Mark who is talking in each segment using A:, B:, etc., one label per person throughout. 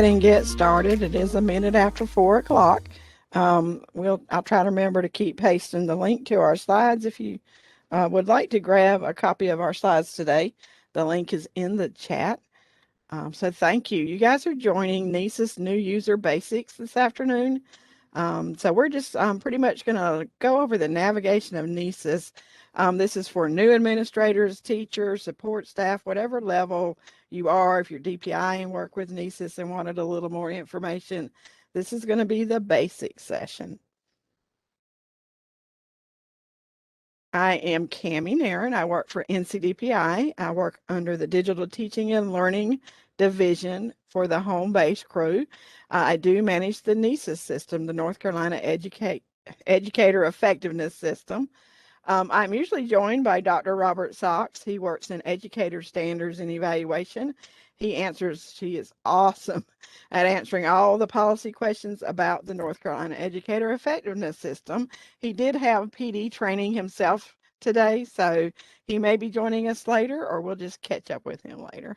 A: ahead and get started. It is a minute after 4 o'clock. I'll try to remember to keep pasting the link to our slides. If you would like to grab a copy of our slides today, the link is in the chat. So thank you. You guys are joining NCEES New User Basics this afternoon. So we're just pretty much going to go over the navigation of NCEES. This is for new administrators, teachers, support staff, whatever level you are. If you're DPI and work with NCEES and wanted a little more information, this is going to be the basic session. I am Cammie Nairn. I work for NCDPI. I work under the Digital Teaching and Learning Division for the home-based crew. I do manage the NCEES system, the North Carolina Educator Effectiveness System. I'm usually joined by Dr. Robert Sachs. He works in Educator Standards and Evaluation. He is awesome at answering all the policy questions about the North Carolina Educator Effectiveness System. He did have PD training himself today, so he may be joining us later, or we'll just catch up with him later.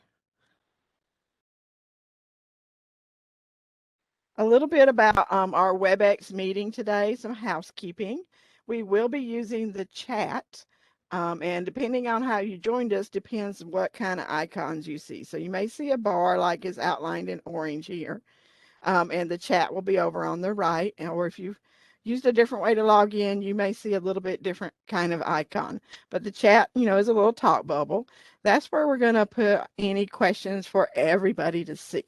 A: A little bit about our WebEx meeting today, some housekeeping. We will be using the chat, and depending on how you joined us, depends what kind of icons you see. So you may see a bar like is outlined in orange here, and the chat will be over on the right. Or if you've used a different way to log in, you may see a little bit different kind of icon. But the chat, is a little talk bubble. That's where we're going to put any questions for everybody to see.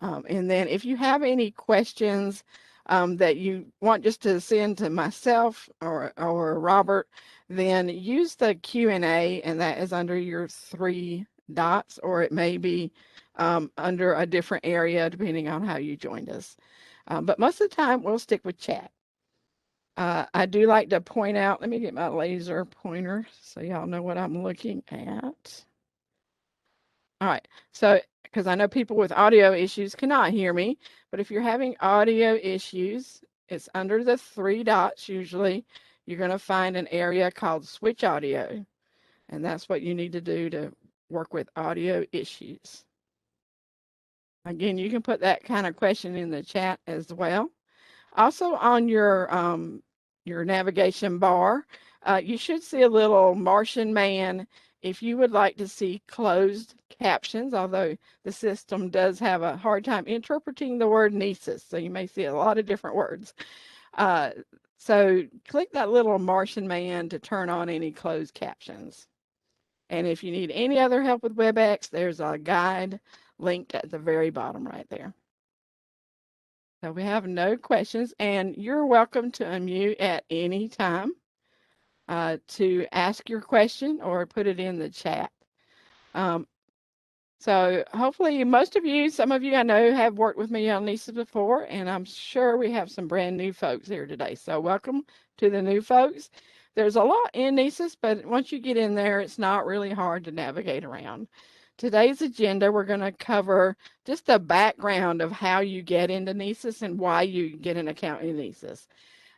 A: And then if you have any questions that you want just to send to myself or Robert, then use the Q&A, and that is under your 3 dots, or it may be under a different area depending on how you joined us. But most of the time we'll stick with chat. I do like to point out, let me get my laser pointer so y'all know what I'm looking at. All right, so because I know people with audio issues cannot hear me, but if you're having audio issues, it's under the 3 dots usually. You're going to find an area called Switch Audio, and that's what you need to do to work with audio issues. Again, you can put that kind of question in the chat as well. Also on your navigation bar, you should see a little Martian man if you would like to see closed captions, although the system does have a hard time interpreting the word NCEES, so you may see a lot of different words. So click that little Martian man to turn on any closed captions. And if you need any other help with WebEx, there's a guide linked at the very bottom right there. So we have no questions, and you're welcome to unmute at any time to ask your question or put it in the chat. So hopefully some of you I know have worked with me on NCEES before, and I'm sure we have some brand new folks here today. So welcome to the new folks. There's a lot in NCEES, but once you get in there, it's not really hard to navigate around. Today's agenda, we're going to cover just the background of how you get into NCEES and why you get an account in NCEES.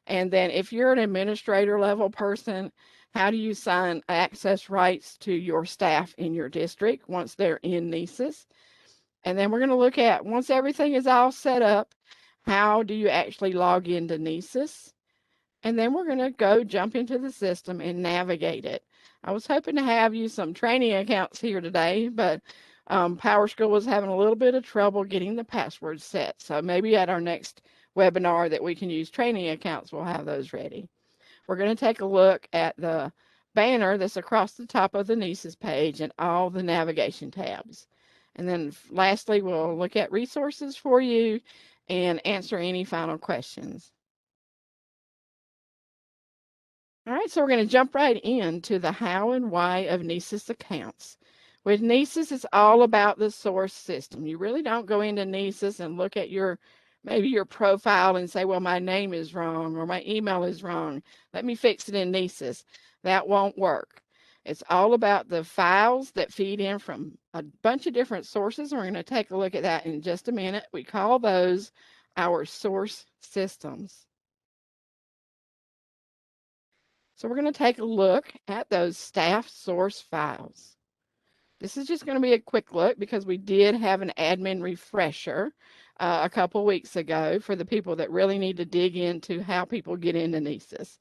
A: And then if you're an administrator level person, how do you sign access rights to your staff in your district once they're in NCEES? And then we're going to look at, once everything is all set up, how do you actually log into NCEES? And then we're going to jump into the system and navigate it. I was hoping to have you some training accounts here today, but PowerSchool was having a little bit of trouble getting the passwords set. So maybe at our next webinar that we can use training accounts, we'll have those ready. We're going to take a look at the banner that's across the top of the NCEES page and all the navigation tabs. And then lastly, we'll look at resources for you and answer any final questions. All right, so we're going to jump right into the how and why of NCEES accounts. With NCEES, it's all about the source system. You really don't go into NCEES and look at maybe your profile and say, well, my name is wrong or my email is wrong. Let me fix it in NCEES. That won't work. It's all about the files that feed in from a bunch of different sources. We're going to take a look at that in just a minute. We call those our source systems. So we're going to take a look at those staff source files. This is just going to be a quick look because we did have an admin refresher a couple weeks ago for the people that really need to dig into how people get into NCEES.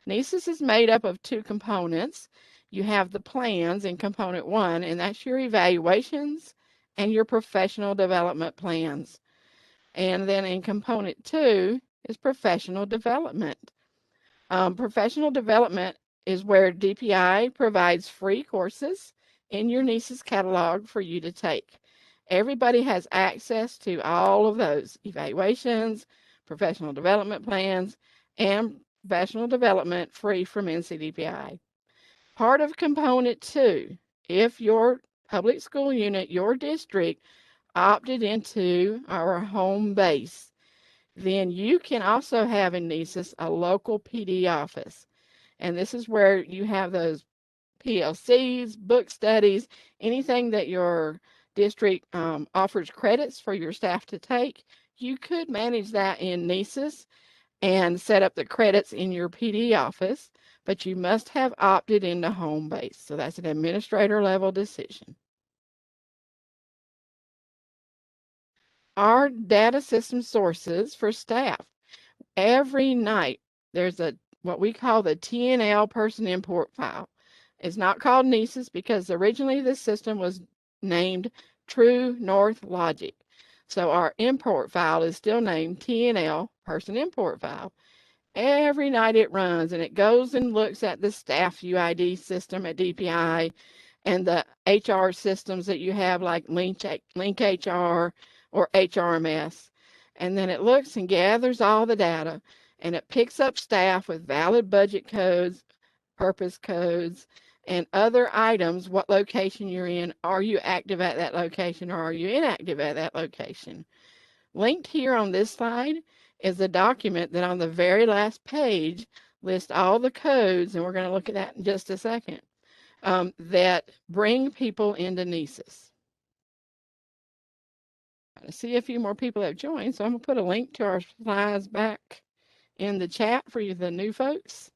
A: NCEES is made up of two components. You have the plans in component one, and that's your evaluations and your professional development plans. And then in component two is professional development. Professional development is where DPI provides free courses in your NCEES catalog for you to take. Everybody has access to all of those evaluations, professional development plans, and professional development free from NCDPI. Part of component two, if your public school unit, your district, opted into our home base, then you can also have in NCEES a local PD office. And this is where you have those PLCs, book studies, anything that your district offers credits for your staff to take. You could manage that in NCEES and set up the credits in your PD office, but you must have opted into home base. So that's an administrator level decision. Our data system sources for staff. Every night there's a what we call the TNL person import file. It's not called NCEES because originally this system was named True North Logic. So our import file is still named TNL person import file. Every night it runs and it goes and looks at the staff UID system at DPI and the HR systems that you have like Link HR or HRMS. And then it looks and gathers all the data and it picks up staff with valid budget codes, purpose codes, and other items, what location you're in. Are you active at that location or are you inactive at that location? Linked here on this slide is a document that on the very last page lists all the codes, and we're going to look at that in just a second, that bring people into NCEES. I see a few more people have joined, so I'm going to put a link to our slides back in the chat for you, the new folks.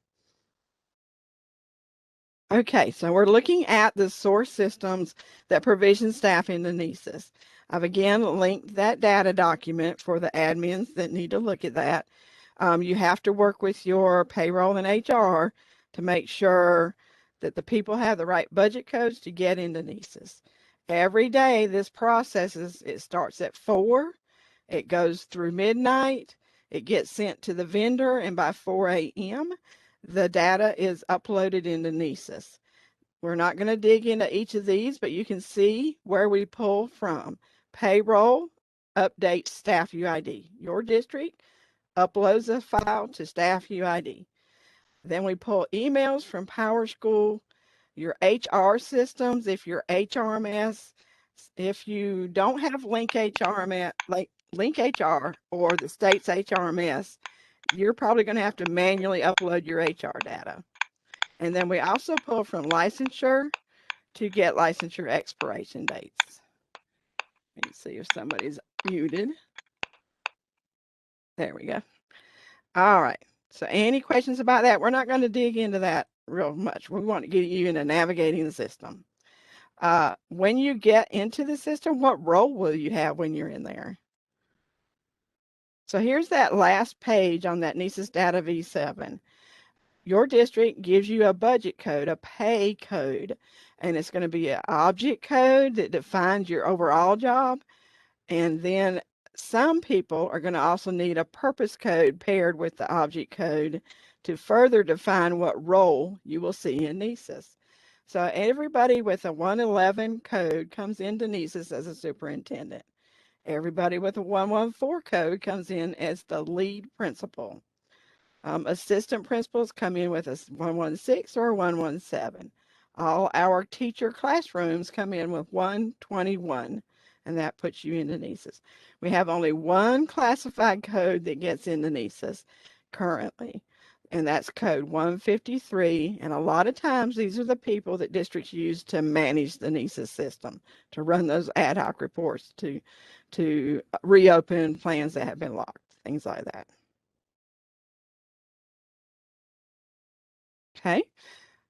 A: Okay, so we're looking at the source systems that provision staff into NCEES. I've again linked that data document for the admins that need to look at that. You have to work with your payroll and HR to make sure that the people have the right budget codes to get into NCEES. Every day this process it starts at 4, it goes through midnight, it gets sent to the vendor, and by 4 a.m. the data is uploaded into NCEES. We're not going to dig into each of these, but you can see where we pull from. Payroll updates staff UID. Your district uploads a file to staff UID. Then we pull emails from PowerSchool, your HR systems, if you're HRMS. If you don't have Link HR or the state's HRMS, you're probably going to have to manually upload your HR data. And then we also pull from licensure to get licensure expiration dates. Let me see if somebody's muted. There we go. All right. So any questions about that? We're not going to dig into that real much. We want to get you into navigating the system. When you get into the system, what role will you have when you're in there? So here's that last page on that NCEES Data V7. Your district gives you a budget code, a pay code, and it's going to be an object code that defines your overall job. And then some people are going to also need a purpose code paired with the object code to further define what role you will see in NCEES. So everybody with a 111 code comes into NCEES as a superintendent. Everybody with a 114 code comes in as the lead principal. Assistant principals come in with a 116 or 117. All our teacher classrooms come in with 121, and that puts you into NCEES. We have only one classified code that gets into NCEES currently, and that's code 153. And a lot of times these are the people that districts use to manage the NCEES system, to run those ad hoc reports, to reopen plans that have been locked, things like that. Okay,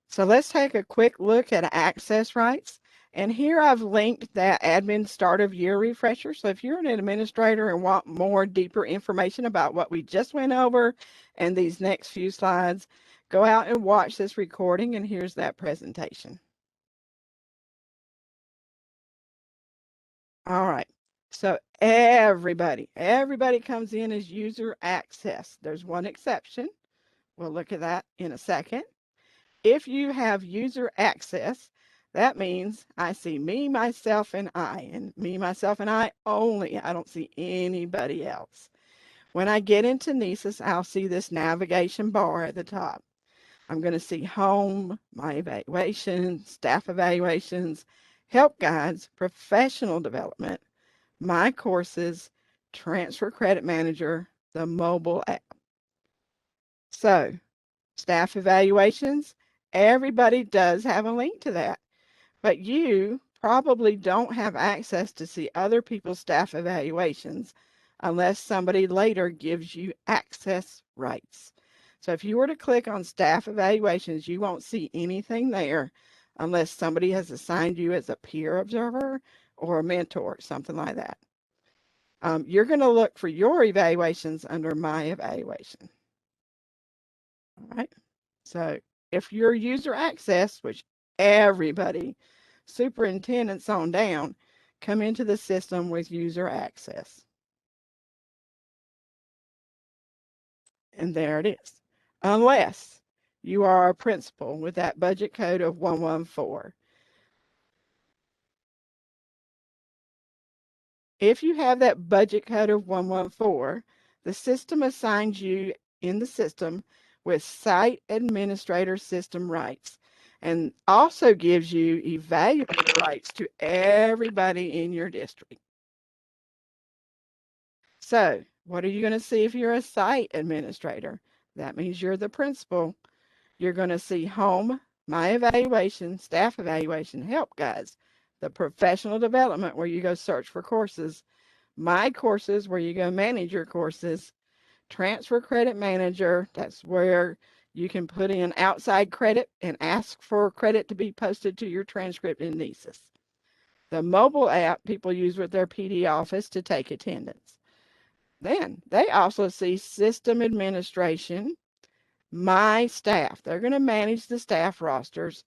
A: so let's take a quick look at access rights. And here I've linked that admin start of year refresher. So if you're an administrator and want more deeper information about what we just went over and these next few slides, go out and watch this recording, and here's that presentation. All right. So everybody comes in as user access. There's one exception. We'll look at that in a second. If you have user access, that means I see me, myself, and me, myself, and I only. I don't see anybody else. When I get into NCEES, I'll see this navigation bar at the top. I'm going to see home, my evaluations, staff evaluations, help guides, professional development, my courses, transfer credit manager, the mobile app. So staff evaluations, everybody does have a link to that, but you probably don't have access to see other people's staff evaluations unless somebody later gives you access rights. So if you were to click on staff evaluations, you won't see anything there unless somebody has assigned you as a peer observer or a mentor, something like that. You're going to look for your evaluations under my evaluation. All right. So if your user access, which everybody, superintendents on down, come into the system with user access. And there it is. Unless you are a principal with that budget code of 114. If you have that budget code of 114, the system assigns you in the system with site administrator system rights and also gives you evaluator rights to everybody in your district. So what are you going to see if you're a site administrator? That means you're the principal. You're going to see home, my evaluation, staff evaluation, help guides, the professional development where you go search for courses, my courses where you go manage your courses, transfer credit manager, that's where you can put in outside credit and ask for credit to be posted to your transcript in NCEES. The mobile app people use with their PD office to take attendance. Then they also see system administration, my staff. They're going to manage the staff rosters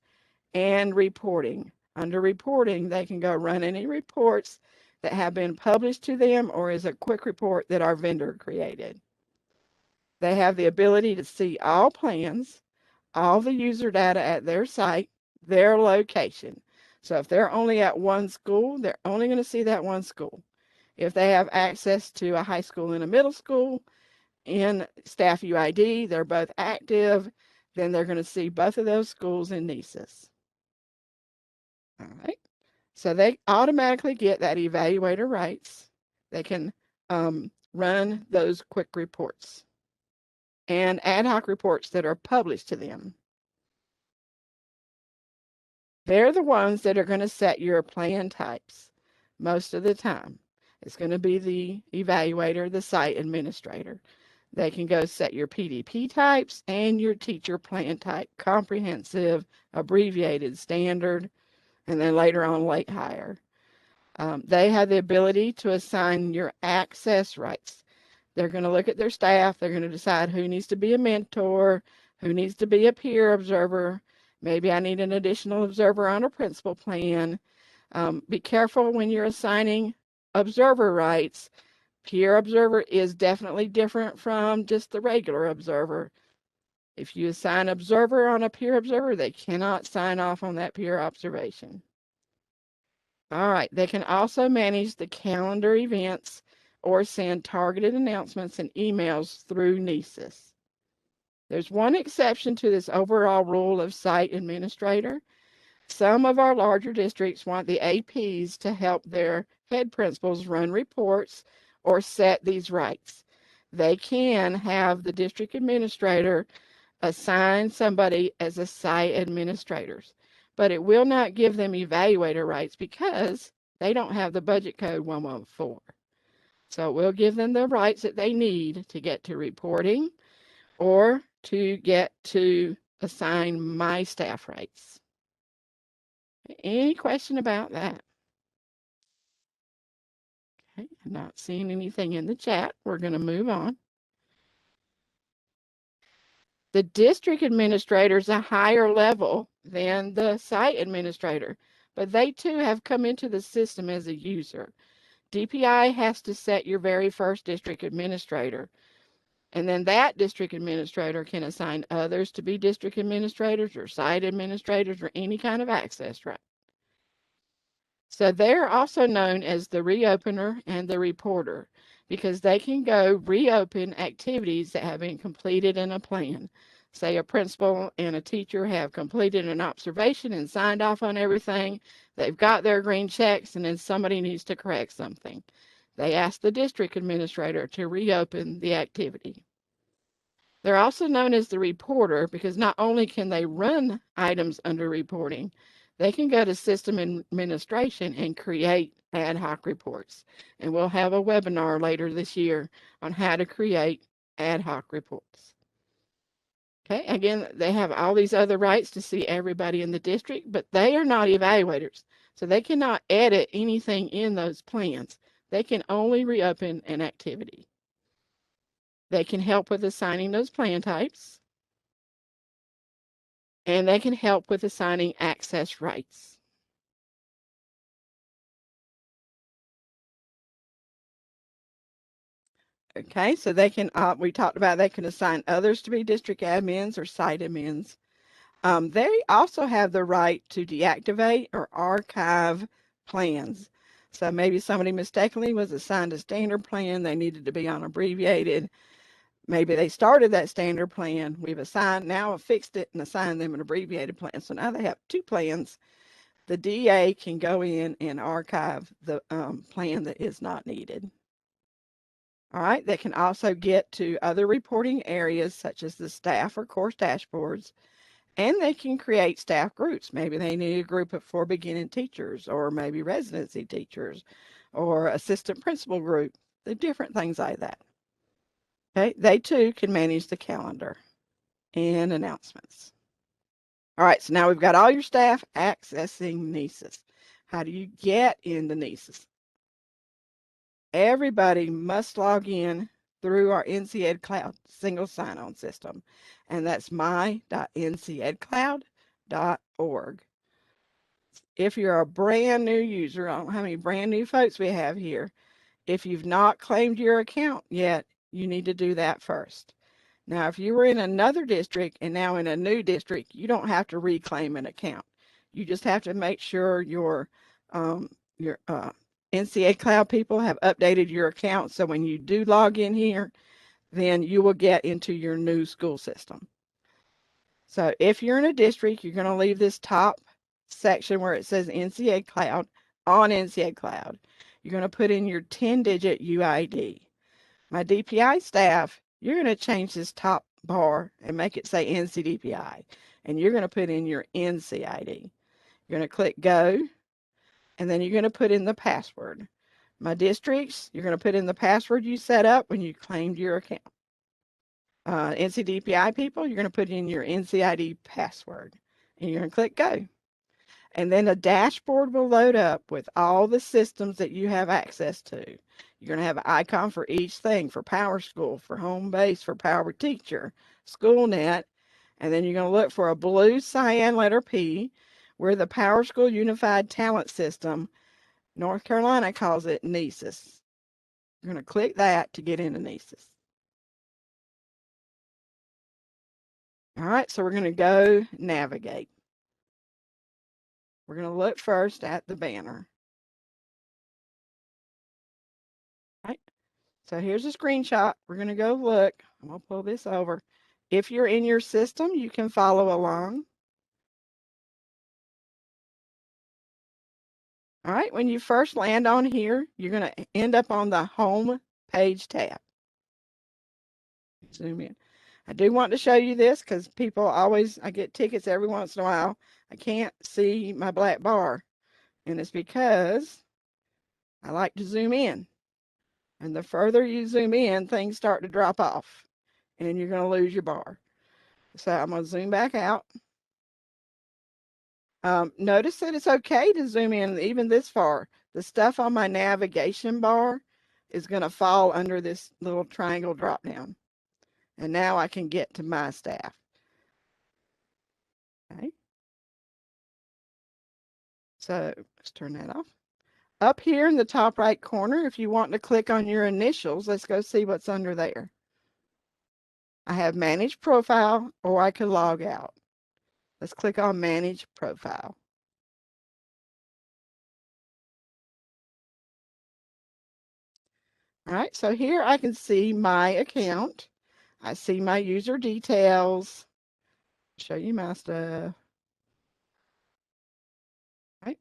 A: and reporting. Under reporting, they can go run any reports that have been published to them or is a quick report that our vendor created. They have the ability to see all plans, all the user data at their site, their location. So if they're only at one school, they're only going to see that one school. If they have access to a high school and a middle school in staff UID, they're both active, then they're going to see both of those schools in NCEES. All right. So they automatically get that evaluator rights. They can run those quick reports and ad hoc reports that are published to them. They're the ones that are going to set your plan types most of the time. It's going to be the evaluator, the site administrator. They can go set your PDP types and your teacher plan type, comprehensive, abbreviated, standard, and then later on late hire. They have the ability to assign your access rights. They're going to look at their staff. They're going to decide who needs to be a mentor, who needs to be a peer observer. Maybe I need an additional observer on a principal plan. Be careful when you're assigning observer rights. Peer observer is definitely different from just the regular observer. If you assign observer on a peer observer, they cannot sign off on that peer observation. All right, they can also manage the calendar events or send targeted announcements and emails through NCEES. There's one exception to this overall rule of site administrator. Some of our larger districts want the APs to help their head principals run reports or set these rights. They can have the district administrator assign somebody as a site administrator, but it will not give them evaluator rights because they don't have the budget code 114. So we'll give them the rights that they need to get to reporting or to get to assign my staff rights. Any question about that? Okay, I'm not seeing anything in the chat. We're going to move on. The district administrator is a higher level than the site administrator, but they too have come into the system as a user. DPI has to set your very first district administrator, and then that district administrator can assign others to be district administrators or site administrators or any kind of access right. So they're also known as the reopener and the reporter because they can go reopen activities that have been completed in a plan. Say a principal and a teacher have completed an observation and signed off on everything. They've got their green checks, and then somebody needs to correct something. They ask the district administrator to reopen the activity. They're also known as the reporter because not only can they run items under reporting, they can go to system administration and create ad hoc reports. And we'll have a webinar later this year on how to create ad hoc reports. Okay, again, they have all these other rights to see everybody in the district, but they are not evaluators. So they cannot edit anything in those plans. They can only reopen an activity. They can help with assigning those plan types, and they can help with assigning access rights. Okay, so they can, we talked about they can assign others to be district admins or site admins. They also have the right to deactivate or archive plans. So maybe somebody mistakenly was assigned a standard plan. They needed to be on abbreviated. Maybe they started that standard plan. We've assigned, now fixed it and assigned them an abbreviated plan. So now they have two plans. The DA can go in and archive the plan that is not needed. All right, they can also get to other reporting areas such as the staff or course dashboards, and they can create staff groups. Maybe they need a group for beginning teachers or maybe residency teachers or assistant principal group, the different things like that. Okay, they too can manage the calendar and announcements. All right, so now we've got all your staff accessing NCEES. How do you get into NCEES? Everybody must log in through our NCED Cloud single sign-on system, and that's my.ncedcloud.org. If you're a brand new user, I don't know how many brand new folks we have here. If you've not claimed your account yet, you need to do that first. Now, if you were in another district and now in a new district, you don't have to reclaim an account. You just have to make sure your NCED Cloud people have updated your account. So when you do log in here, then you will get into your new school system. So if you're in a district, you're going to leave this top section where it says NCED Cloud on NCED Cloud. You're going to put in your 10-digit UID. My DPI staff, you're going to change this top bar and make it say NCDPI. And you're going to put in your NCID. You're going to click go, and then you're going to put in the password. My districts, you're going to put in the password you set up when you claimed your account. NCDPI people, you're going to put in your NCID password, and you're going to click go. And then a dashboard will load up with all the systems that you have access to. You're going to have an icon for each thing, for PowerSchool, for Home Base, for Power Teacher, SchoolNet, and then you're going to look for a blue cyan letter P. We're the PowerSchool Unified Talent System. North Carolina calls it NCEES. You're going to click that to get into NCEES. All right, so we're going to go navigate. We're going to look first at the banner. All right, so here's a screenshot. We're going to go look. I'm going to pull this over. If you're in your system, you can follow along. All right, when you first land on here, you're going to end up on the home page tab. Zoom in. I do want to show you this because people always, I get tickets every once in a while. I can't see my black bar, and it's because I like to zoom in. And the further you zoom in, things start to drop off, and you're going to lose your bar. So I'm going to zoom back out. Notice that it's okay to zoom in even this far. The stuff on my navigation bar is going to fall under this little triangle drop down. And now I can get to my staff. Okay. So let's turn that off. Up here in the top right corner, if you want to click on your initials, let's go see what's under there. I have Manage Profile, or I could log out. Let's click on Manage Profile. All right, so here I can see my account. I see my user details. Show you my stuff. All right.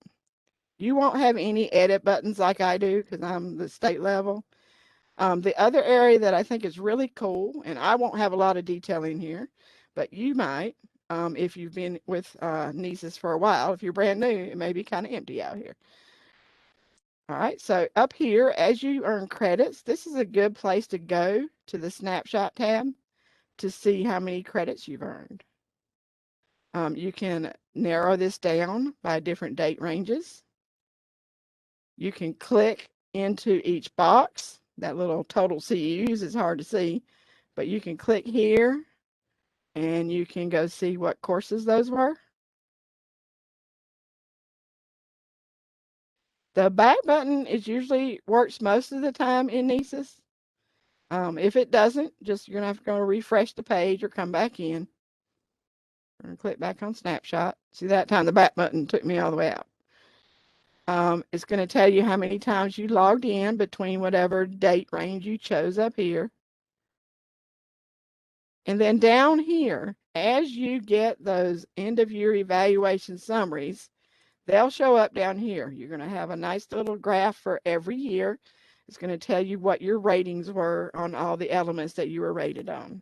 A: You won't have any edit buttons like I do because I'm the state level. The other area that I think is really cool, and I won't have a lot of detail in here, but you might, if you've been with NCEES for a while. If you're brand new, it may be kind of empty out here. All right, so up here, as you earn credits, this is a good place to go to the snapshot tab to see how many credits you've earned. You can narrow this down by different date ranges. You can click into each box. That little total CEUs is hard to see, but you can click here and you can go see what courses those were. The back button is usually works most of the time in NCEES. If it doesn't, just you're gonna have to go refresh the page or come back in. I'm gonna click back on snapshot. See, that time the back button took me all the way out. It's going to tell you how many times you logged in between whatever date range you chose up here. And then down here, as you get those end of year evaluation summaries, they'll show up down here. You're going to have a nice little graph for every year. It's going to tell you what your ratings were on all the elements that you were rated on.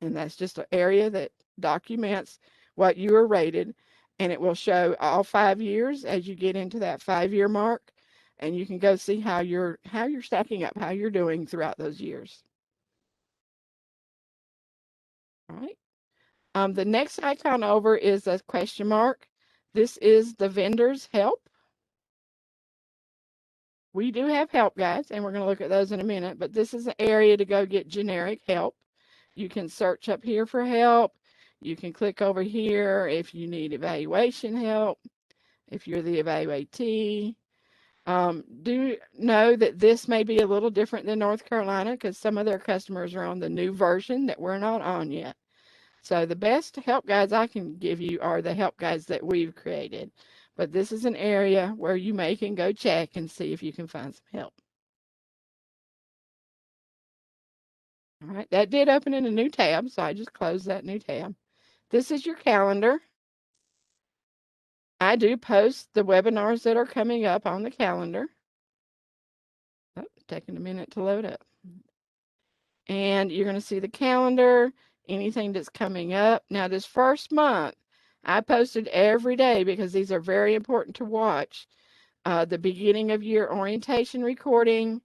A: And that's just an area that documents what you were rated. And it will show all 5 years as you get into that 5-year mark. And you can go see how you're stacking up, how you're doing throughout those years. All right. The next icon over is a question mark. This is the vendor's help. We do have help guides, and we're going to look at those in a minute, but this is an area to go get generic help. You can search up here for help. You can click over here if you need evaluation help, if you're the evaluatee. Do know that this may be a little different than North Carolina because some of their customers are on the new version that we're not on yet. So the best help guides I can give you are the help guides that we've created. But this is an area where you may can go check and see if you can find some help. All right, that did open in a new tab, so I just closed that new tab. This is your calendar. I do post the webinars that are coming up on the calendar. Oh, taking a minute to load up. And you're going to see the calendar, anything that's coming up. Now, this first month, I posted every day because these are very important to watch. The beginning of year orientation recording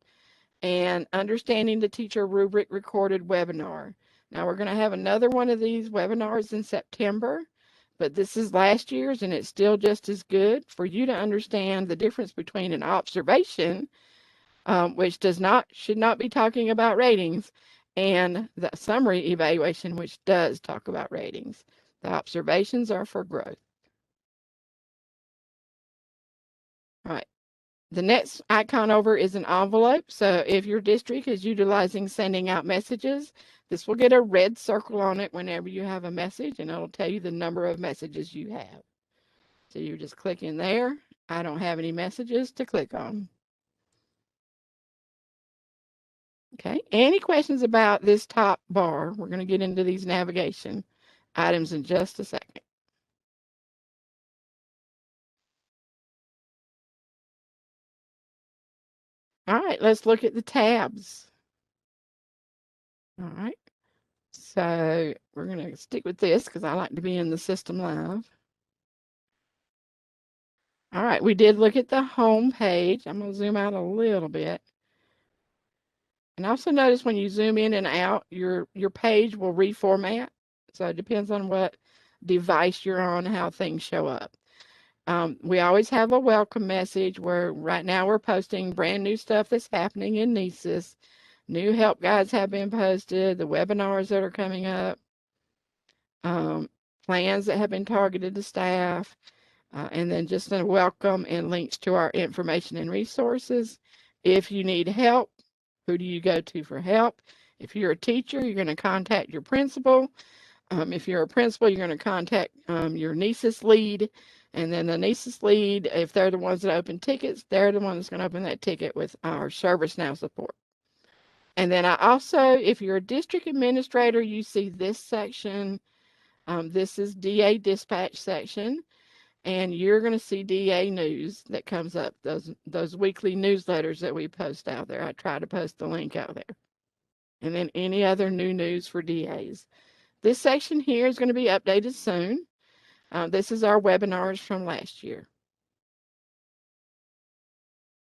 A: and understanding the teacher rubric recorded webinar. Now, we're going to have another one of these webinars in September, but this is last year's and it's still just as good for you to understand the difference between an observation, which should not be talking about ratings, and the summary evaluation, which does talk about ratings. The observations are for growth. All right. The next icon over is an envelope. So if your district is utilizing sending out messages, this will get a red circle on it whenever you have a message, and it'll tell you the number of messages you have. So you just click in there. I don't have any messages to click on. Okay, any questions about this top bar? We're going to get into these navigation items in just a second. All right, let's look at the tabs. All right, so we're going to stick with this because I like to be in the system live. All right, we did look at the home page. I'm going to zoom out a little bit. And also notice when you zoom in and out, your page will reformat. So it depends on what device you're on, how things show up. We always have a welcome message where right now we're posting brand new stuff that's happening in NCEES. New help guides have been posted, the webinars that are coming up, plans that have been targeted to staff, and then just a welcome and links to our information and resources. If you need help, who do you go to for help? If you're a teacher, you're going to contact your principal. If you're a principal, you're going to contact your NCEES lead. And then the NCEES lead, if they're the ones that open tickets, they're the ones that's going to open that ticket with our ServiceNow support. And then I also, if you're a district administrator, you see this section. This is DA dispatch section. And you're going to see DA news that comes up, those weekly newsletters that we post out there. I try to post the link out there. And then any other new news for DAs. This section here is going to be updated soon. This is our webinars from last year.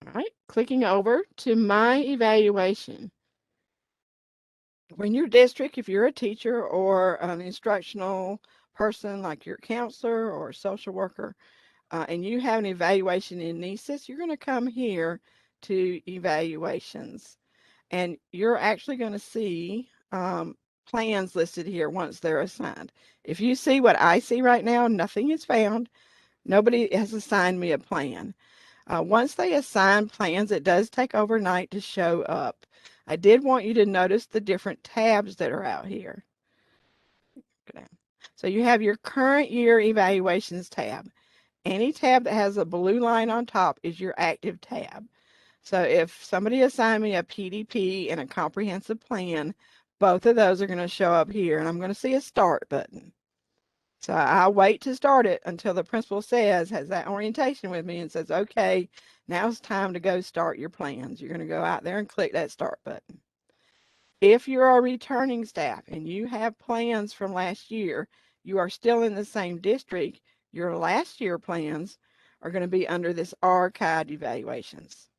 A: All right, clicking over to my evaluation. When your district, if you're a teacher or an instructional person like your counselor or social worker, and you have an evaluation in NCEES, you're going to come here to evaluations. And you're actually going to see plans listed here once they're assigned. If you see what I see right now, nothing is found. Nobody has assigned me a plan. Once they assign plans, it does take overnight to show up. I did want you to notice the different tabs that are out here. So you have your current year evaluations tab. Any tab that has a blue line on top is your active tab. So if somebody assigned me a PDP and a comprehensive plan, both of those are going to show up here, and I'm going to see a start button. So I'll wait to start it until the principal has that orientation with me and says, okay, now it's time to go start your plans. You're going to go out there and click that start button. If you're a returning staff and you have plans from last year, you are still in the same district, your last year plans are going to be under this archived evaluations.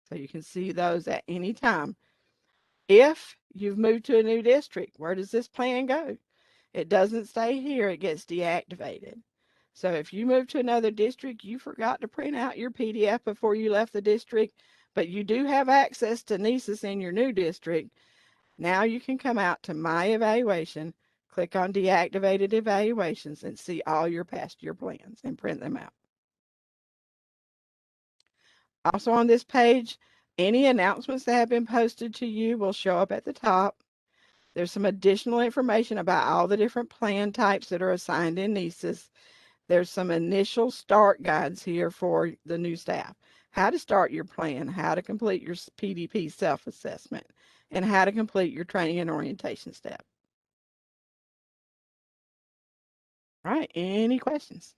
A: So you can see those at any time. If you've moved to a new district, where does this plan go? It doesn't stay here, it gets deactivated. So if you move to another district, you forgot to print out your PDF before you left the district, but you do have access to NCEES in your new district. Now you can come out to My Evaluation, click on Deactivated Evaluations, and see all your past year plans and print them out. Also on this page, any announcements that have been posted to you will show up at the top. There's some additional information about all the different plan types that are assigned in NCEES. There's some initial start guides here for the new staff. How to start your plan, how to complete your PDP self-assessment, and how to complete your training and orientation step. All right, any questions?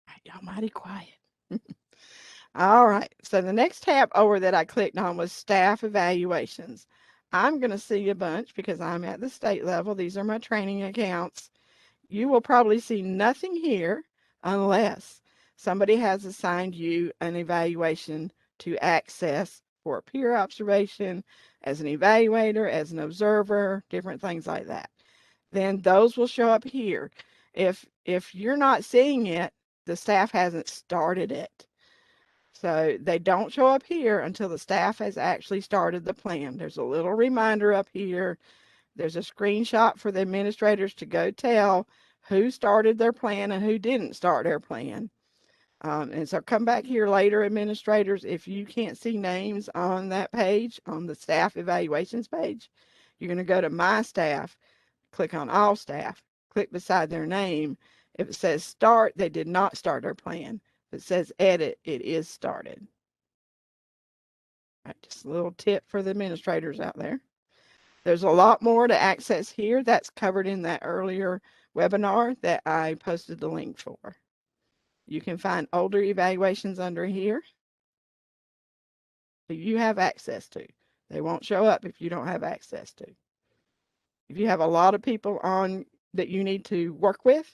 A: All right, y'all mighty quiet. All right, so the next tab over that I clicked on was staff evaluations. I'm going to see a bunch because I'm at the state level. These are my training accounts. You will probably see nothing here unless somebody has assigned you an evaluation to access for peer observation, as an evaluator, as an observer, different things like that. Then those will show up here. If you're not seeing it, the staff hasn't started it. So they don't show up here until the staff has actually started the plan. There's a little reminder up here. There's a screenshot for the administrators to go tell who started their plan and who didn't start their plan. And so come back here later, administrators, if you can't see names on that page, on the staff evaluations page, you're going to go to My Staff, click on All Staff, click beside their name. If it says Start, they did not start their plan. If it says Edit, it is started. All right, just a little tip for the administrators out there. There's a lot more to access here. That's covered in that earlier webinar that I posted the link for. You can find older evaluations under here that you have access to. They won't show up if you don't have access to. If you have a lot of people on that you need to work with,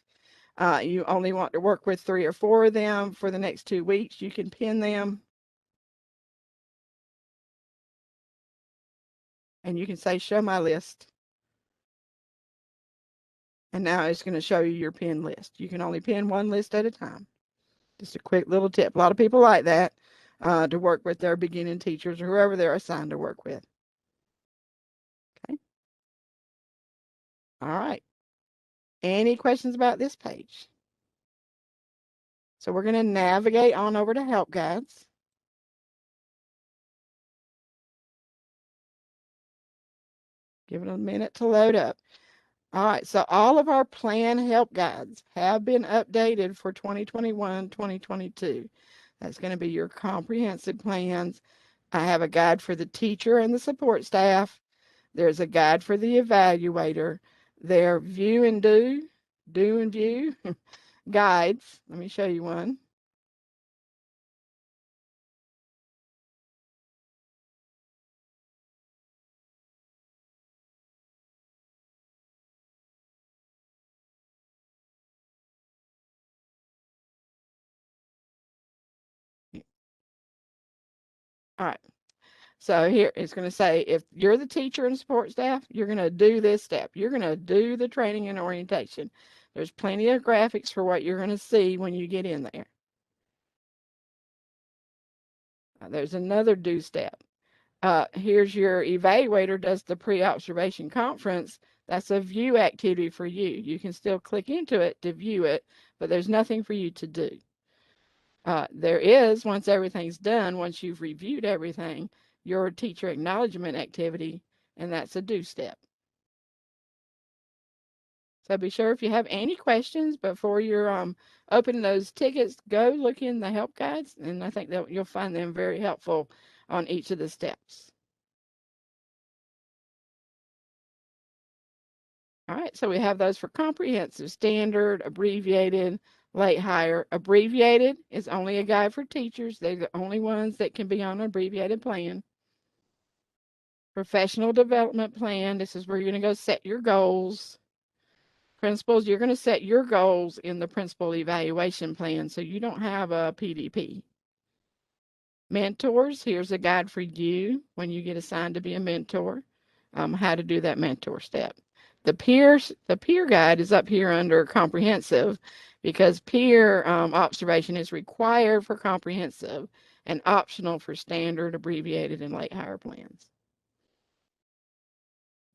A: you only want to work with 3 or 4 of them for the next 2 weeks, you can pin them. And you can say, show my list. And now it's going to show you your pin list. You can only pin one list at a time. Just a quick little tip. A lot of people like that to work with their beginning teachers or whoever they're assigned to work with. Okay. All right. Any questions about this page? So we're going to navigate on over to Help Guides. Give it a minute to load up. All right, so all of our plan help guides have been updated for 2021-2022. That's going to be your comprehensive plans. I have a guide for the teacher and the support staff. There's a guide for the evaluator. Their view and do and view guides. Let me show you one. All right. So here it's going to say if you're the teacher and support staff, you're going to do this step. You're going to do the training and orientation. There's plenty of graphics for what you're going to see when you get in there. There's another do step. Here's your evaluator does the pre-observation conference. That's a view activity for you. You can still click into it to view it, but there's nothing for you to do. There is, once everything's done, once you've reviewed everything, your teacher acknowledgement activity, and that's a do step. So be sure if you have any questions before you're opening those tickets, go look in the help guides, and I think that you'll find them very helpful on each of the steps. All right, so we have those for comprehensive, standard, abbreviated, late hire. Abbreviated is only a guide for teachers. They're the only ones that can be on an abbreviated plan. Professional development plan, this is where you're going to go set your goals. Principals, you're going to set your goals in the principal evaluation plan, so you don't have a PDP. Mentors, here's a guide for you when you get assigned to be a mentor, how to do that mentor step. The peer guide is up here under comprehensive because peer observation is required for comprehensive and optional for standard, abbreviated, and late hire plans.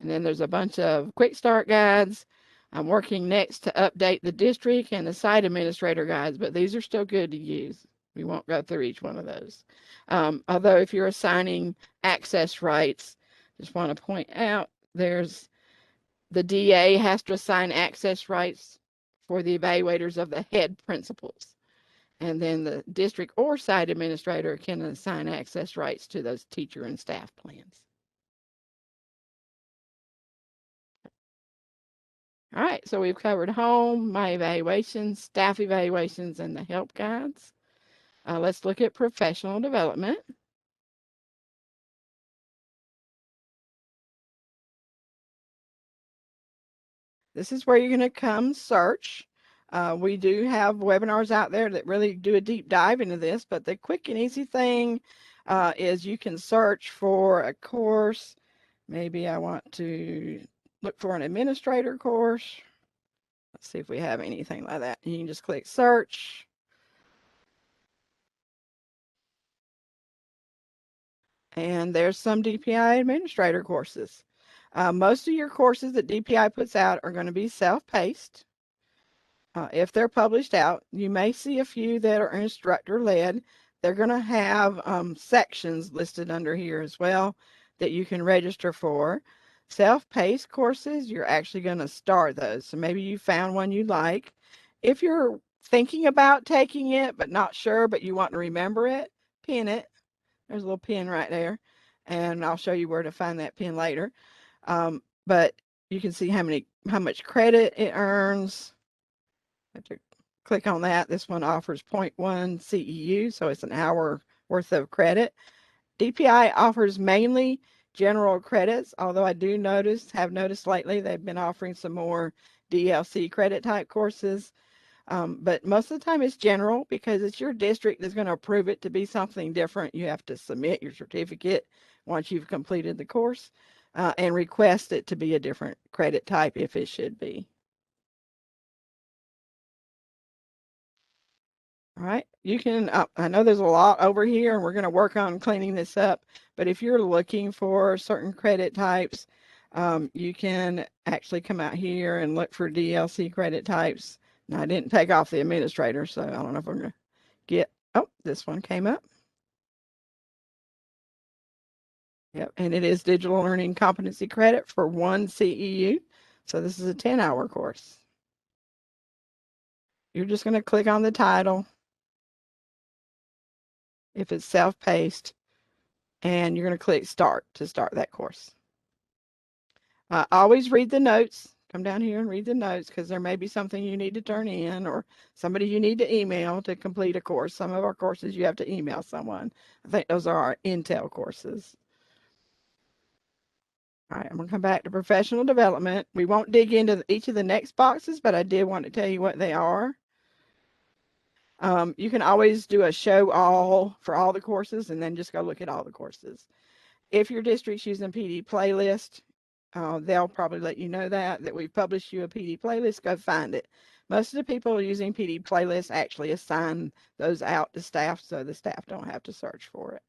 A: And then there's a bunch of quick start guides. I'm working next to update the district and the site administrator guides, but these are still good to use. We won't go through each one of those. Although if you're assigning access rights, just want to point out there's the DA has to assign access rights for the evaluators of the head principals. And then the district or site administrator can assign access rights to those teacher and staff plans. All right, so we've covered home, my evaluations, staff evaluations, and the help guides. Let's look at professional development. This is where you're going to come search. We do have webinars out there that really do a deep dive into this, but the quick and easy thing is you can search for a course. Maybe I want to look for an administrator course. Let's see if we have anything like that. You can just click search. And there's some DPI administrator courses. Most of your courses that DPI puts out are going to be self-paced. If they're published out, you may see a few that are instructor-led. They're going to have sections listed under here as well that you can register for. Self-paced courses, you're actually going to start those. So maybe you found one you like. If you're thinking about taking it but not sure, but you want to remember it, pin it. There's a little pin right there, and I'll show you where to find that pin later. But you can see how much credit it earns. I have to click on that. This one offers 0.1 CEU, so it's an hour worth of credit. DPI offers mainly general credits, although I have noticed lately they've been offering some more DLC credit type courses. But most of the time it's general because it's your district that's going to approve it to be something different. You have to submit your certificate once you've completed the course and request it to be a different credit type if it should be. All right, you can, I know there's a lot over here and we're going to work on cleaning this up, but if you're looking for certain credit types, you can actually come out here and look for DLC credit types. Now, I didn't take off the administrator, so I don't know if I'm going to get, oh, this one came up. Yep, and it is digital learning competency credit for one CEU. So this is a 10-hour course. You're just going to click on the title if it's self-paced, and you're going to click start to start that course. Always read the notes. Come down here and read the notes because there may be something you need to turn in or somebody you need to email to complete a course. Some of our courses you have to email someone. I think those are our Intel courses. All right, I'm going to come back to professional development. We won't dig into each of the next boxes, but I did want to tell you what they are. You can always do a show all for all the courses and then just go look at all the courses. If your district's using PD playlist, they'll probably let you know that we've published you a PD playlist. Go find it. Most of the people using PD playlists actually assign those out to staff so the staff don't have to search for it.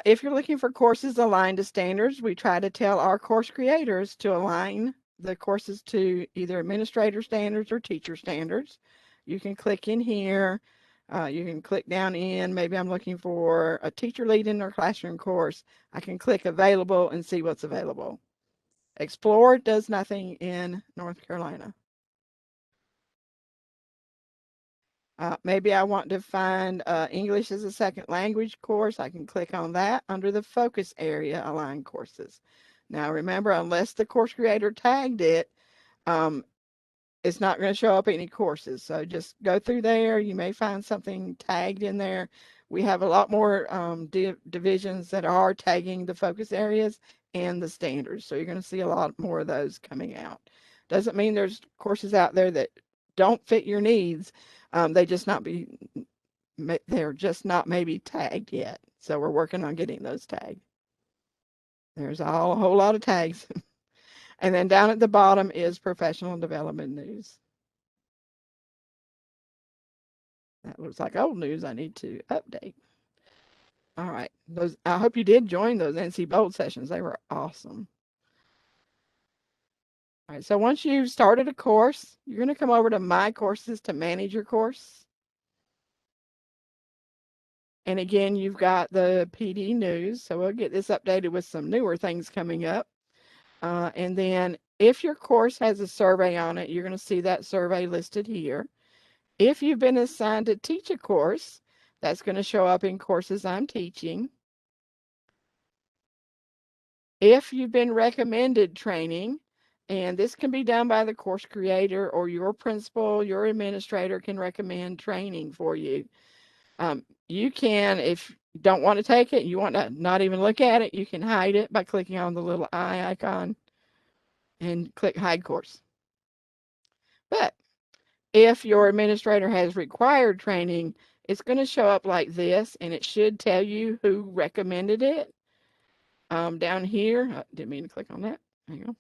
A: If you're looking for courses aligned to standards, we try to tell our course creators to align the courses to either administrator standards or teacher standards. You can click in here. You can click down in, maybe I'm looking for a teacher lead in their classroom course. I can click available and see what's available. Explore does nothing in North Carolina. Maybe I want to find English as a second language course. I can click on that under the focus area, align courses. Now remember, unless the course creator tagged it, it's not going to show up any courses. So just go through there. You may find something tagged in there. We have a lot more divisions that are tagging the focus areas and the standards. So you're going to see a lot more of those coming out. Doesn't mean there's courses out there that don't fit your needs. They're just not maybe tagged yet. So we're working on getting those tagged. There's a whole lot of tags. And then down at the bottom is professional development news. That looks like old news I need to update. All right. I hope you did join those NC Bold sessions. They were awesome. All right. So once you've started a course, you're going to come over to My Courses to manage your course. And again, you've got the PD news. So we'll get this updated with some newer things coming up. And then if your course has a survey on it, you're going to see that survey listed here. If you've been assigned to teach a course, that's going to show up in courses I'm teaching. If you've been recommended training, and this can be done by the course creator or your principal, your administrator can recommend training for you. You can, if you don't want to take it, you want to not even look at it, you can hide it by clicking on the little eye icon and click hide course. But if your administrator has required training, it's going to show up like this, and it should tell you who recommended it. Down here, I didn't mean to click on that. Hang on.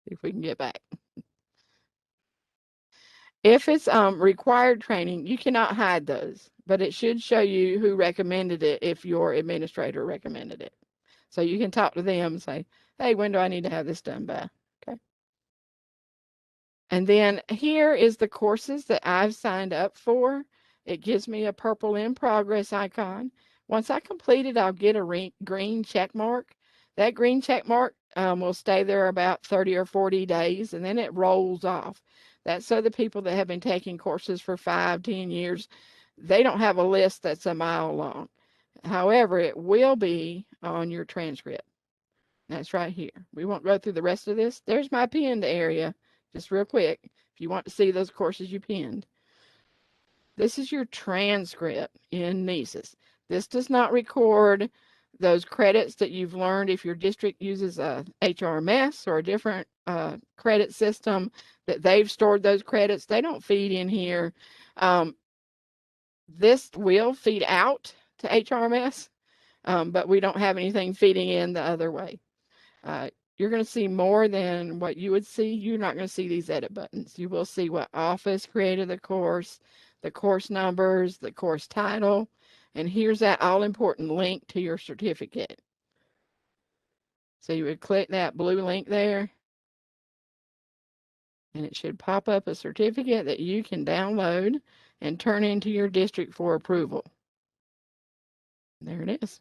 A: See if we can get back. If it's required training, you cannot hide those, but it should show you who recommended it if your administrator recommended it. So you can talk to them and say, hey, when do I need to have this done by? Okay. And then here is the courses that I've signed up for. It gives me a purple in progress icon. Once I complete it, I'll get a green check mark. That green check mark will stay there about 30 or 40 days, and then it rolls off. That's so the people that have been taking courses for 5, 10 years, they don't have a list that's a mile long. However, it will be on your transcript. That's right here. We won't go through the rest of this. There's my pinned area, just real quick, if you want to see those courses you pinned. This is your transcript in NCEES. This does not record those credits that you've learned if your district uses a HRMS or a different credit system that they've stored those credits. They don't feed in here. This will feed out to HRMS, but we don't have anything feeding in the other way. you're going to see more than what you would see. You're not going to see these edit buttons. You will see what office created the course numbers, the course title, and here's that all-important link to your certificate. So you would click that blue link there, and it should pop up a certificate that you can download and turn into your district for approval. There it is.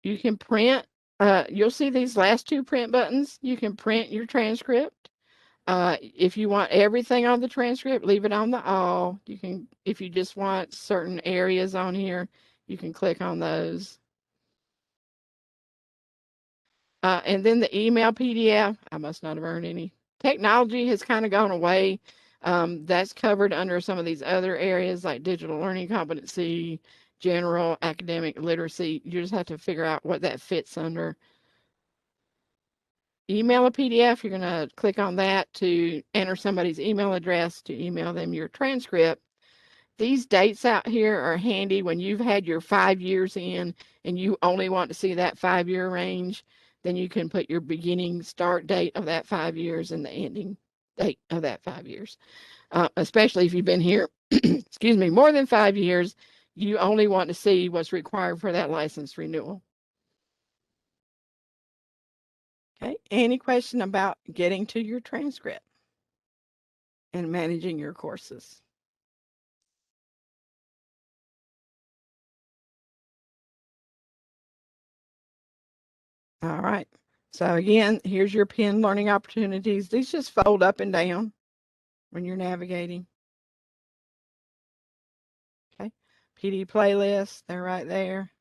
A: You can print, you'll see these last two print buttons. You can print your transcript. If you want everything on the transcript, leave it on the all. You can, if you just want certain areas on here, you can click on those. And then the email PDF, I must not have earned any. Technology has kind of gone away. That's covered under some of these other areas like digital learning competency, general academic literacy. You just have to figure out what that fits under. Email a PDF, you're going to click on that to enter somebody's email address to email them your transcript. These dates out here are handy when you've had your 5 years in and you only want to see that 5-year range. Then you can put your beginning start date of that 5 years and the ending date of that 5 years. Especially if you've been here, excuse me, more than 5 years, you only want to see what's required for that license renewal. Okay, any question about getting to your transcript and managing your courses? All right. So again, here's your pin learning opportunities. These just fold up and down when you're navigating. Okay. PD playlists, they're right there.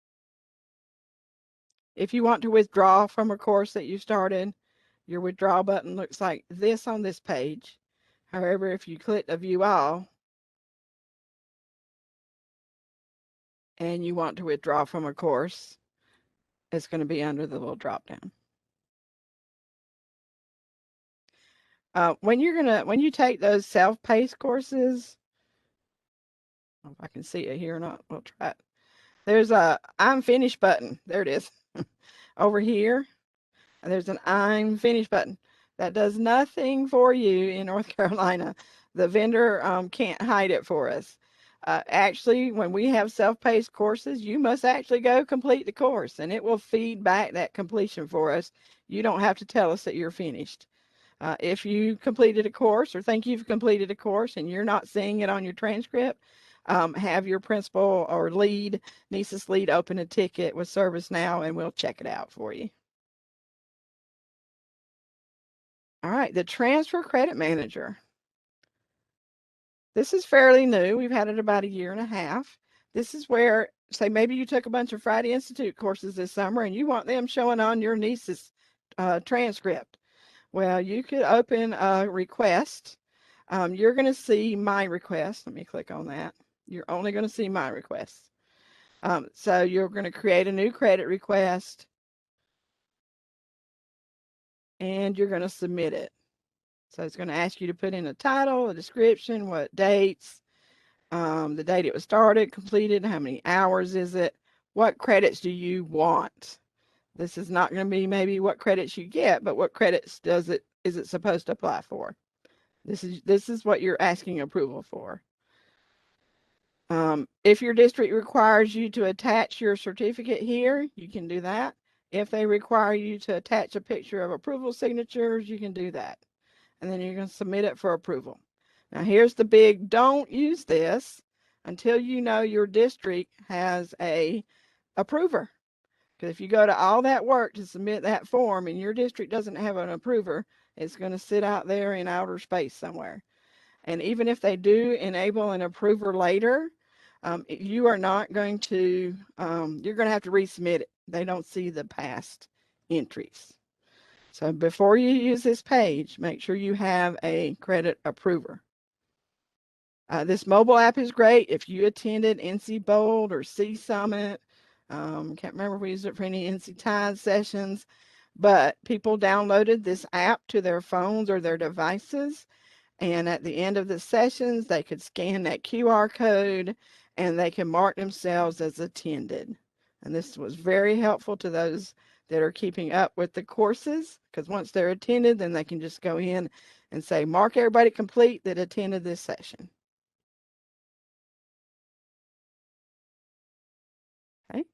A: If you want to withdraw from a course that you started, your withdraw button looks like this on this page. However, if you click view all and you want to withdraw from a course, it's going to be under the little drop down. When you take those self-paced courses, I don't know if I can see it here or not. We'll try it. There's a I'm finished button. There it is. Over here, there's an I'm finished button. That does nothing for you in North Carolina. The vendor can't hide it for us. Actually, when we have self-paced courses, you must actually go complete the course, and it will feed back that completion for us. You don't have to tell us that you're finished. If you completed a course or think you've completed a course and you're not seeing it on your transcript, have your principal or lead, NCEES lead, open a ticket with ServiceNow and we'll check it out for you. All right, the Transfer Credit Manager. This is fairly new. We've had it about 1.5 years. This is where, say, maybe you took a bunch of Friday Institute courses this summer and you want them showing on your NCEES transcript. Well, you could open a request. You're going to see My Request. Let me click on that. You're only going to see My Requests. So you're going to create a new credit request and you're going to submit it. So it's going to ask you to put in a title, a description, what dates, the date it was started, completed, how many hours is it, what credits do you want? This is not going to be maybe what credits you get, but what credits is it supposed to apply for? This is what you're asking approval for. If your district requires you to attach your certificate here, you can do that. If they require you to attach a picture of approval signatures, you can do that. And then you're going to submit it for approval. Now here's the big, don't use this until you know your district has a approver. Because if you go to all that work to submit that form and your district doesn't have an approver, it's going to sit out there in outer space somewhere. And even if they do enable an approver later, you are not going to, you're going to have to resubmit it. They don't see the past entries. So before you use this page, make sure you have a credit approver. This mobile app is great. If you attended NC Bold or C Summit, can't remember if we used it for any NC Tide sessions, but people downloaded this app to their phones or their devices, And at the end of the sessions, they could scan that QR code and they can mark themselves as attended. And this was very helpful to those that are keeping up with the courses, because once they're attended, then they can just go in and say, mark everybody complete that attended this session. Okay.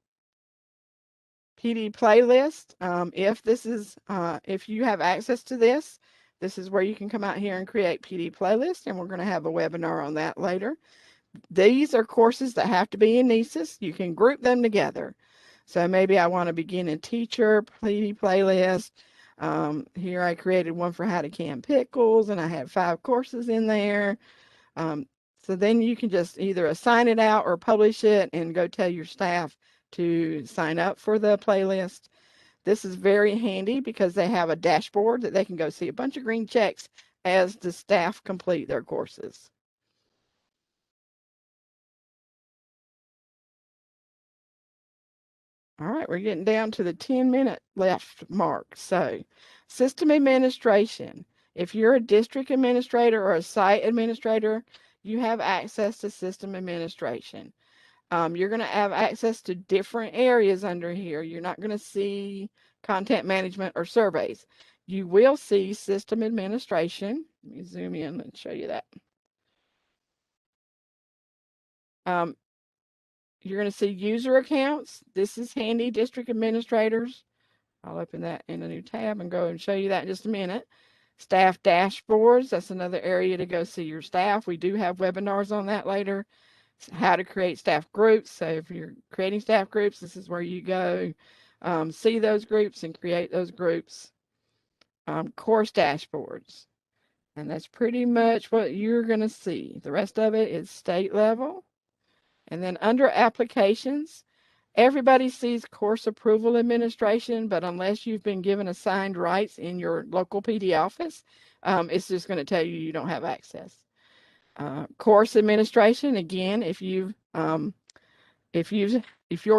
A: PD playlist. If you have access to this, this is where you can come out here and create PD playlist, and we're going to have a webinar on that later. These are courses that have to be in NCEES. You can group them together. So maybe I want to begin a teacher PD playlist. Here I created one for how to can pickles, and I had 5 courses in there. So then you can just either assign it out or publish it and go tell your staff to sign up for the playlist. This is very handy because they have a dashboard that they can go see a bunch of green checks as the staff complete their courses. All right, we're getting down to the 10-minute left mark. So, system administration. If you're a district administrator or a site administrator, you have access to system administration. You're going to have access to different areas under here. You're not going to see content management or surveys. You will see system administration. Let me zoom in and show you that. You're going to see user accounts. This is handy, district administrators. I'll open that in a new tab and go and show you that in just a minute. Staff dashboards, that's another area to go see your staff. We do have webinars on that later. How to create staff groups. So if you're creating staff groups, this is where you go see those groups and create those groups. Course dashboards. And that's pretty much what you're going to see. The rest of it is state level. And then under applications, everybody sees course approval administration, but unless you've been given assigned rights in your local PD office, it's just going to tell you you don't have access. Course administration, again, if your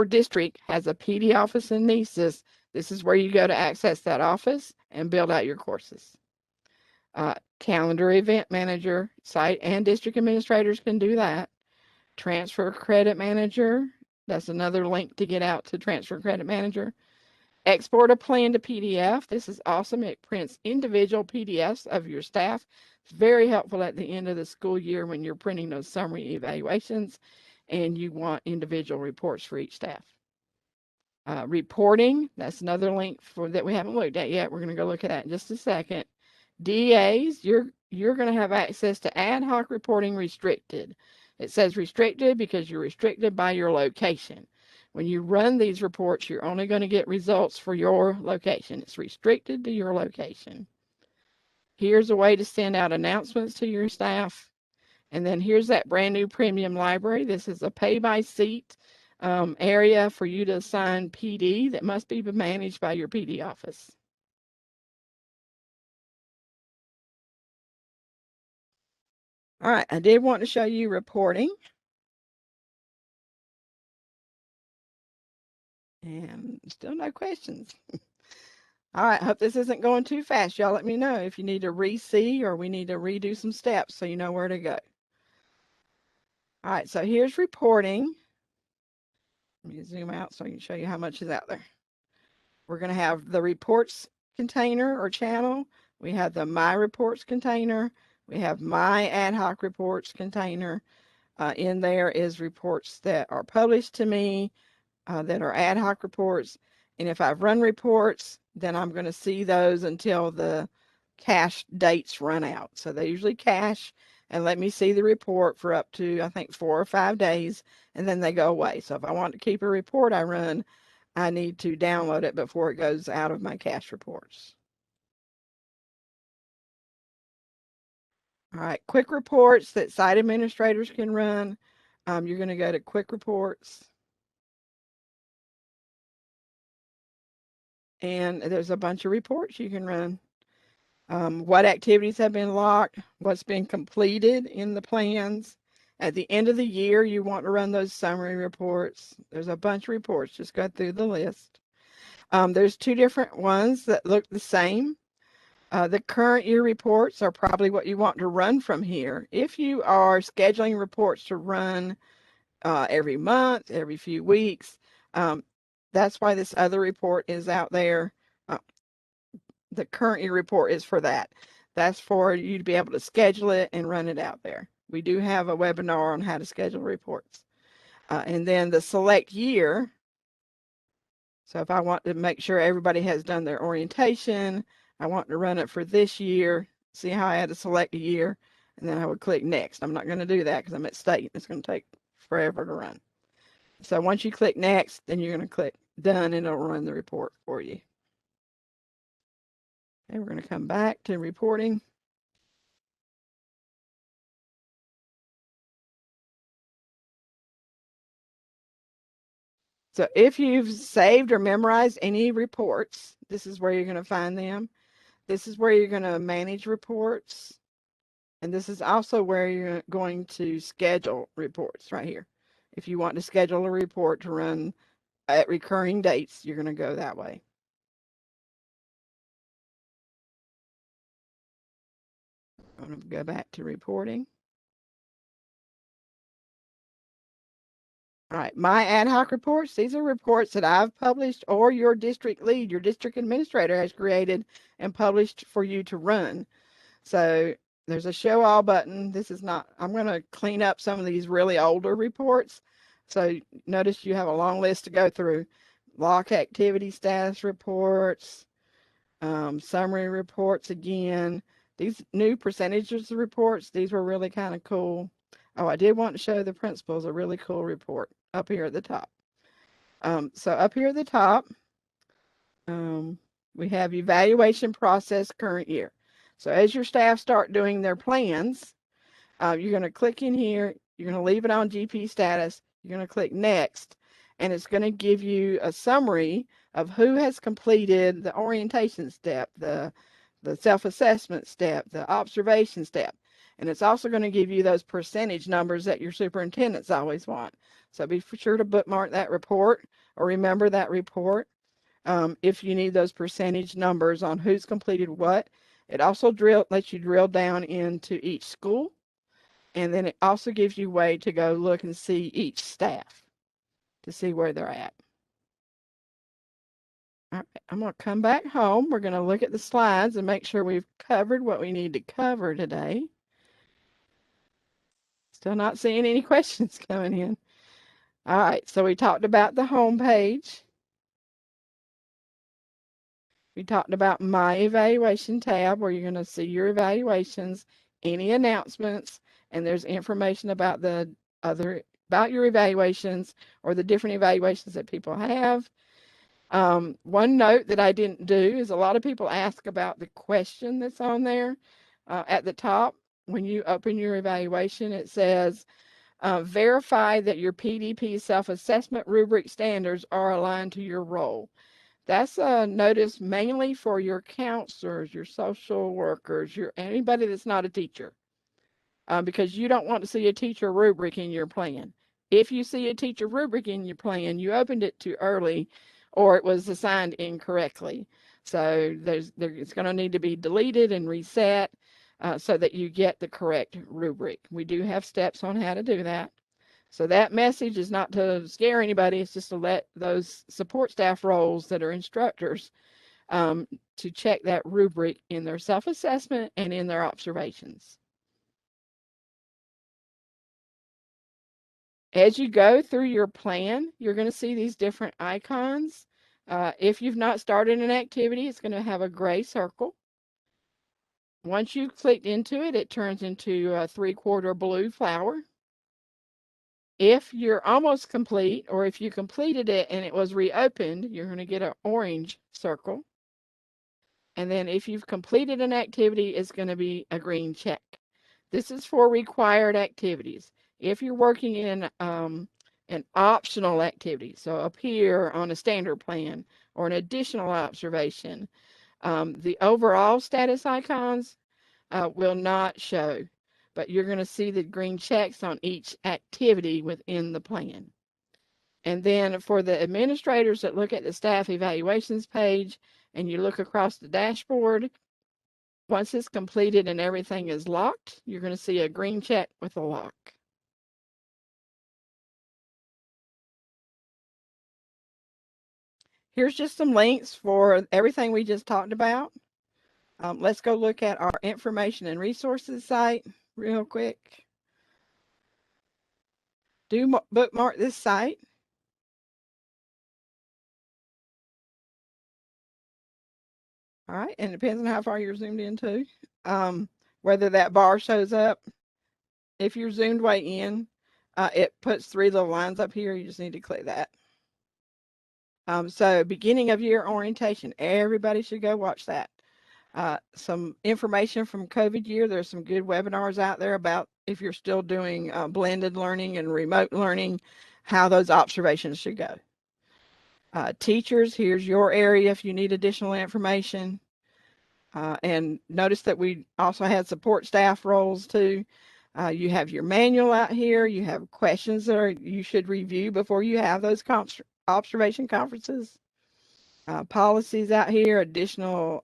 A: district has a PD office in NCEES, this is where you go to access that office and build out your courses. Calendar event manager, site and district administrators can do that. Transfer credit manager, that's another link to get out to transfer credit manager. Export a plan to PDF. This is awesome. It prints individual PDFs of your staff. It's very helpful at the end of the school year when you're printing those summary evaluations and you want individual reports for each staff. Reporting, that's another link that we haven't looked at yet. We're going to go look at that in just a second. DAs, you're going to have access to ad hoc reporting restricted. It says restricted because you're restricted by your location. When you run these reports, you're only going to get results for your location. It's restricted to your location. Here's a way to send out announcements to your staff. And then here's that brand new premium library. This is a pay-by-seat area for you to assign PD that must be managed by your PD office. All right, I did want to show you reporting. And still no questions. All right, hope this isn't going too fast. Y'all let me know if you need to re-see or we need to redo some steps so you know where to go. All right, so here's reporting. Let me zoom out so I can show you how much is out there. We're going to have the reports container or channel. We have the My Reports container. We have My Ad Hoc Reports container. In there is reports that are published to me, that are ad hoc reports. And if I've run reports, then I'm going to see those until the cache dates run out. So they usually cache and let me see the report for up to, I think, 4 or 5 days, and then they go away. So if I want to keep a report I run, I need to download it before it goes out of my cache reports. All right, quick reports that site administrators can run. You're going to go to quick reports. And there's a bunch of reports you can run. What activities have been locked, what's been completed in the plans. At the end of the year, you want to run those summary reports. There's a bunch of reports. Just go through the list. There's 2 different ones that look the same. The current year reports are probably what you want to run from here. If you are scheduling reports to run every month, every few weeks, that's why this other report is out there. Uh, the current year report is for that. That's for you to be able to schedule it and run it out there. We do have a webinar on how to schedule reports. And then the select year. So if I want to make sure everybody has done their orientation, I want to run it for this year. See how I had to select a year, and then I would click next. I'm not going to do that because I'm at state. It's going to take forever to run. So once you click next, then you're going to click done, and it'll run the report for you. And we're going to come back to reporting. So if you've saved or memorized any reports, this is where you're going to find them. This is where you're going to manage reports. And this is also where you're going to schedule reports right here. If you want to schedule a report to run at recurring dates, you're going to go that way. I'm going to go back to reporting. All right, my ad hoc reports, these are reports that I've published or your district lead, your district administrator has created and published for you to run. So there's a show all button. This is not, I'm going to clean up some of these really older reports. So notice you have a long list to go through. Lock activity status reports, summary reports again. These new percentages of reports, these were really kind of cool. Oh, I did want to show the principals a really cool report up here at the top. So up here at the top, we have evaluation process current year. So as your staff start doing their plans, you're going to click in here, you're going to leave it on GP status, you're going to click next, and it's going to give you a summary of who has completed the orientation step, the self-assessment step, the observation step. And it's also going to give you those percentage numbers that your superintendents always want. So be sure to bookmark that report or remember that report if you need those percentage numbers on who's completed what. It also lets you drill down into each school. And then it also gives you a way to go look and see each staff to see where they're at. All right, I'm going to come back home. We're going to look at the slides and make sure we've covered what we need to cover today. Still not seeing any questions coming in. All right, so we talked about the home page. We talked about my evaluation tab where you're going to see your evaluations, any announcements, and there's information about about your evaluations or the different evaluations that people have. One note that I didn't do is a lot of people ask about the question that's on there at the top. When you open your evaluation, it says, verify that your PDP self-assessment rubric standards are aligned to your role. That's a notice mainly for your counselors, your social workers, anybody that's not a teacher, because you don't want to see a teacher rubric in your plan. If you see a teacher rubric in your plan, you opened it too early or it was assigned incorrectly. So it's going to need to be deleted and reset so that you get the correct rubric. We do have steps on how to do that. So that message is not to scare anybody. It's just to let those support staff roles that are instructors to check that rubric in their self-assessment and in their observations. As you go through your plan, you're going to see these different icons. If you've not started an activity, it's going to have a gray circle. Once you've clicked into it, it turns into a 3/4 blue flower. If you're almost complete, or if you completed it and it was reopened, you're going to get an orange circle. And then if you've completed an activity, it's going to be a green check. This is for required activities. If you're working in an optional activity, so up here on a standard plan or an additional observation, the overall status icons will not show, but you're going to see the green checks on each activity within the plan. And then for the administrators that look at the staff evaluations page and you look across the dashboard, Once it's completed and everything is locked, you're going to see a green check with a lock. Here's just some links for everything we just talked about. Let's go look at our information and resources site real quick. Do bookmark this site. All right, and it depends on how far you're zoomed into, whether that bar shows up. If you're zoomed way in, it puts 3 little lines up here. You just need to click that. So beginning of year orientation, everybody should go watch that. Some information from COVID year. There's some good webinars out there about if you're still doing blended learning and remote learning, how those observations should go. Teachers, here's your area if you need additional information. And notice that we also had support staff roles too. You have your manual out here. You have questions that you should review before you have those observation conferences. Policies out here, additional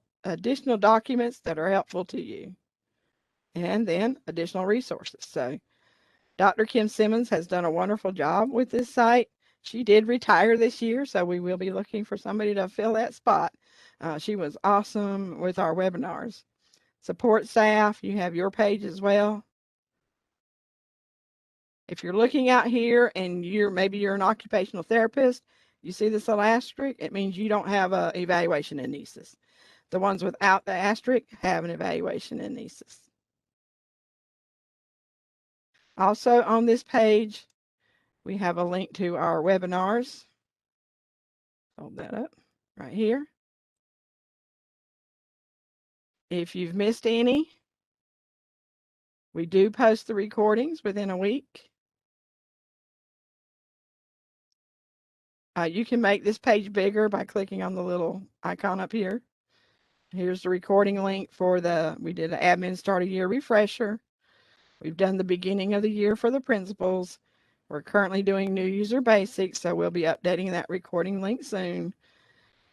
A: documents that are helpful to you, and then additional resources. So Dr. Kim Simmons has done a wonderful job with this site. She did retire this year, so we will be looking for somebody to fill that spot. She was awesome with our webinars. Support staff, you have your page as well. If you're looking out here and maybe you're an occupational therapist, you see this little asterisk, it means you don't have an evaluation in NCEES. The ones without the asterisk have an evaluation in NCEES. Also on this page, we have a link to our webinars. Hold that up right here. If you've missed any, we do post the recordings within a week. You can make this page bigger by clicking on the little icon up here. Here's the recording link for we did an admin start of year refresher. We've done the beginning of the year for the principals. We're currently doing new user basics, so we'll be updating that recording link soon.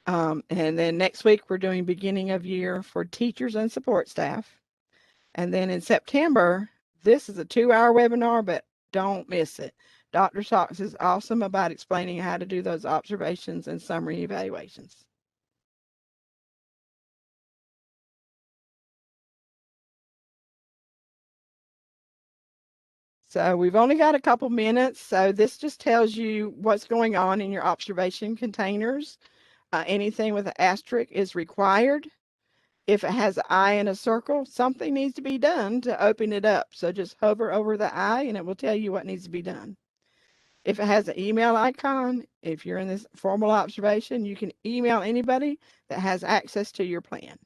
A: And then next week, we're doing beginning of year for teachers and support staff. And then in September, this is a 2-hour webinar, but don't miss it. Dr. Sox is awesome about explaining how to do those observations and summary evaluations. So we've only got a couple minutes, so this just tells you what's going on in your observation containers. Anything with an asterisk is required. If it has an eye in a circle, something needs to be done to open it up. So just hover over the eye and it will tell you what needs to be done. If it has an email icon, if you're in this formal observation, you can email anybody that has access to your plan.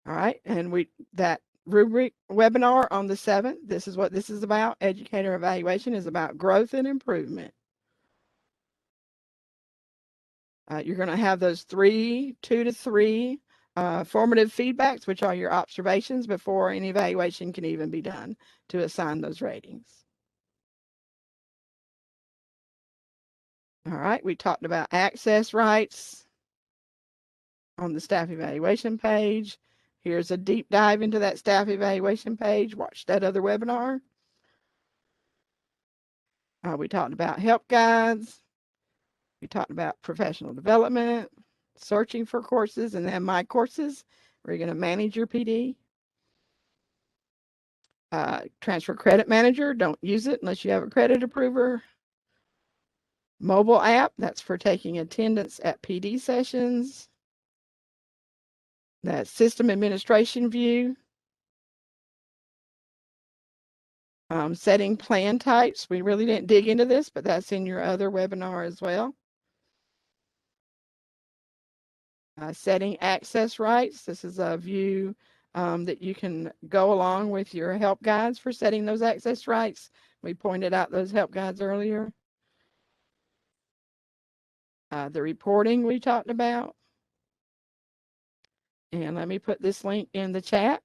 A: All right, and that rubric webinar on the 7th, this is what this is about. Educator evaluation is about growth and improvement. You're going to have those 2 to 3 formative feedbacks, which are your observations before an evaluation can even be done to assign those ratings. All right, we talked about access rights on the staff evaluation page. Here's a deep dive into that staff evaluation page. Watch that other webinar. We talked about help guides. We talked about professional development, searching for courses, and then my courses, where you're going to manage your PD. Transfer credit manager, don't use it unless you have a credit approver. Mobile app, that's for taking attendance at PD sessions. That system administration view. Setting plan types. We really didn't dig into this, but that's in your other webinar as well. Setting access rights. This is a view that you can go along with your help guides for setting those access rights. We pointed out those help guides earlier. The reporting we talked about. And let me put this link in the chat.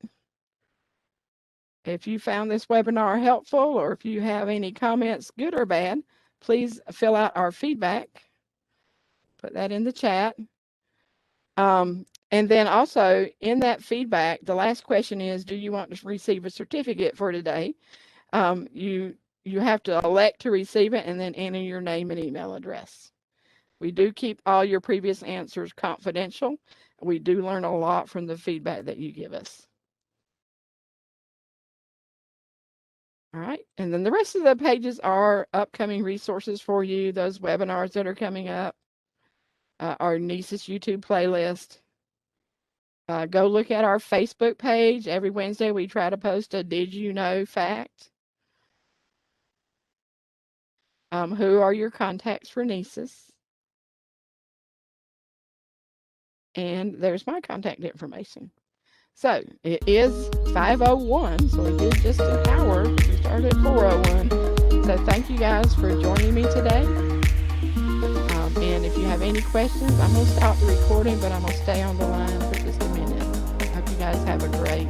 A: If you found this webinar helpful, or if you have any comments, good or bad, please fill out our feedback. Put that in the chat. And then also in that feedback, the last question is, do you want to receive a certificate for today? You have to elect to receive it and then enter your name and email address. We do keep all your previous answers confidential. We do learn a lot from the feedback that you give us. All right, and then the rest of the pages are upcoming resources for you, those webinars that are coming up, our NCEES YouTube playlist. Go look at our Facebook page. Every Wednesday we try to post a Did You Know fact. Who are your contacts for NCEES? And there's my contact information. So it is 5:01, so we did just an hour. We started at 4:01. So thank you guys for joining me today. And if you have any questions, I'm going to stop the recording, but I'm going to stay on the line for just a minute. I hope you guys have a great